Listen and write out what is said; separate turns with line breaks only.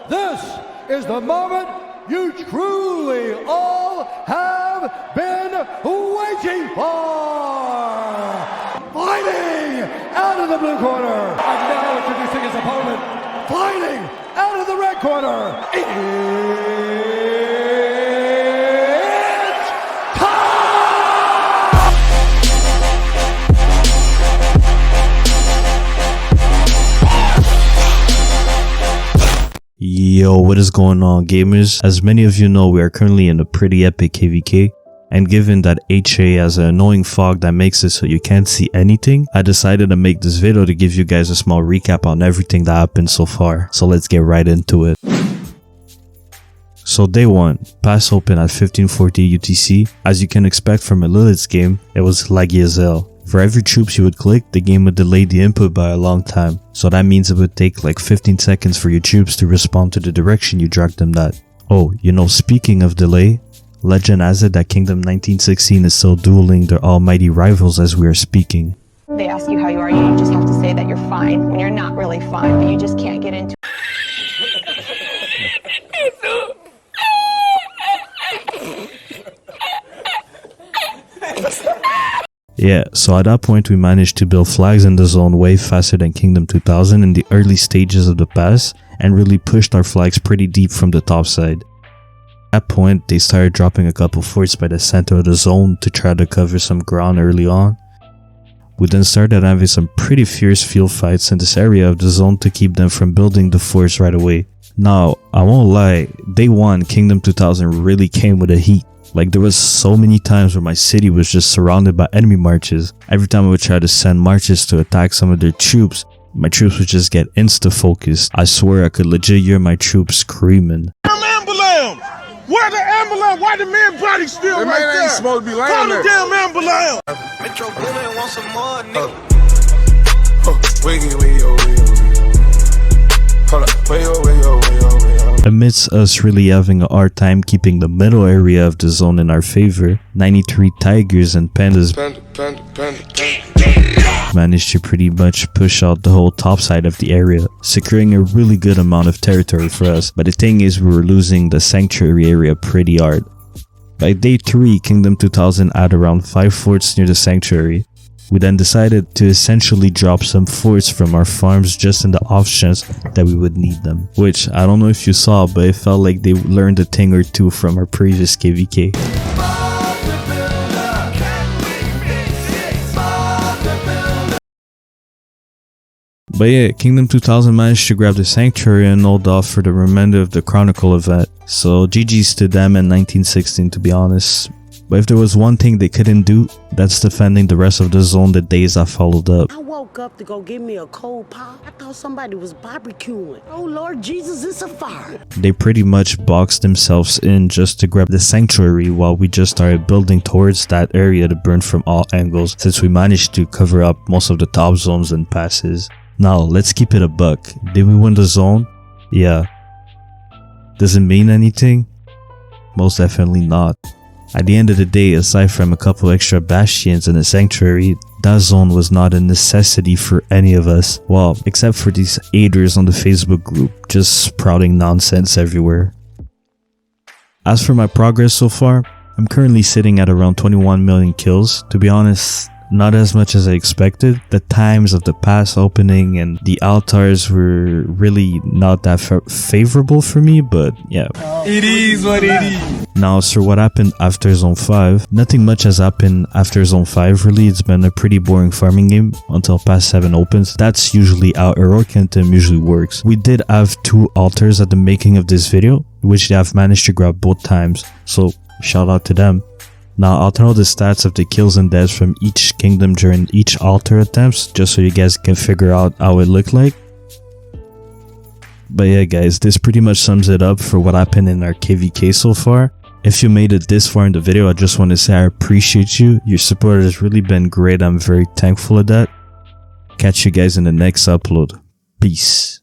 this is the moment you truly all have been waiting for. Fighting out of the blue corner, and now introducing his opponent, fighting out of the red corner, it's time!
Yo, what is going on, gamers? As many of you know, we are currently in a pretty epic KVK, and given that HA has an annoying fog that makes it so you can't see anything, I decided to make this video to give you guys a small recap on everything that happened so far. So let's get right into it. So day 1, pass open at 1540 UTC. As you can expect from a Lilith's game, it was laggy as hell. For every troops you would click, the game would delay the input by a long time. So that means it would take like 15 seconds for your troops to respond to the direction you dragged them at. Oh, you know, speaking of delay, legend has it that Kingdom 1916 is still dueling their almighty rivals as we are speaking.
They ask you how you are, you just have to say that you're fine when you're not really fine, but you just can't get into
Yeah, so at that point we managed to build flags in the zone way faster than Kingdom 2000 in the early stages of the pass and really pushed our flags pretty deep from the top side. At that point, they started dropping a couple forts by the center of the zone to try to cover some ground early on. We then started having some pretty fierce field fights in this area of the zone to keep them from building the forts right away. Now, I won't lie, day 1 Kingdom 2000 really came with a heat. Like, there was so many times where my city was just surrounded by enemy marches. Every time I would try to send marches to attack some of their troops, my troops would just get insta-focused. I swear I could legit hear my troops screaming.
Ambulance! Where the ambulance? Why the man body still right there? Ain't supposed to be laying Call there. The damn ambulance! Metro Boomin want some more, nigga. Hold up,
Amidst us really having a hard time keeping the middle area of the zone in our favor, 93 tigers and pandas managed to pretty much push out the whole top side of the area, securing a really good amount of territory for us. But the thing is, we were losing the sanctuary area pretty hard. By day 3, Kingdom 2000 had around 5 forts near the sanctuary. We then decided to essentially drop some forts from our farms just in the off chance that we would need them. Which, I don't know if you saw, but it felt like they learned a thing or two from our previous KVK. But yeah, Kingdom 2000 managed to grab the sanctuary and hold off for the remainder of the Chronicle event. So GG's to them in 1916, to be honest. But if there was one thing they couldn't do, that's defending the rest of the zone the days that followed up.
I woke up to go get me a cold pop. I thought somebody was barbecuing. Oh Lord Jesus, it's a fire.
They pretty much boxed themselves in just to grab the sanctuary while we just started building towards that area to burn from all angles, since we managed to cover up most of the top zones and passes. Now, let's keep it a buck. Did we win the zone? Yeah. Does it mean anything? Most definitely not. At the end of the day, aside from a couple extra bastions in the sanctuary, that zone was not a necessity for any of us. Well, except for these aiders on the Facebook group, just sprouting nonsense everywhere. As for my progress so far, I'm currently sitting at around 21 million kills. To be honest, not as much as I expected. The times of the pass opening and the altars were really not that favorable for me, but yeah.
It is what it is.
Now, so what happened after Zone 5? Nothing much has happened after Zone 5 really. It's been a pretty boring farming game until Pass 7 opens. That's usually how Heroic Anthem usually works. We did have 2 altars at the making of this video, which they have managed to grab both times, so shout out to them. Now, I'll throw the stats of the kills and deaths from each kingdom during each altar attempts, just so you guys can figure out how it looked like. But yeah guys, this pretty much sums it up for what happened in our KVK so far. If you made it this far in the video, I just want to say I appreciate you. Your support has really been great. I'm very thankful of that. Catch you guys in the next upload. Peace.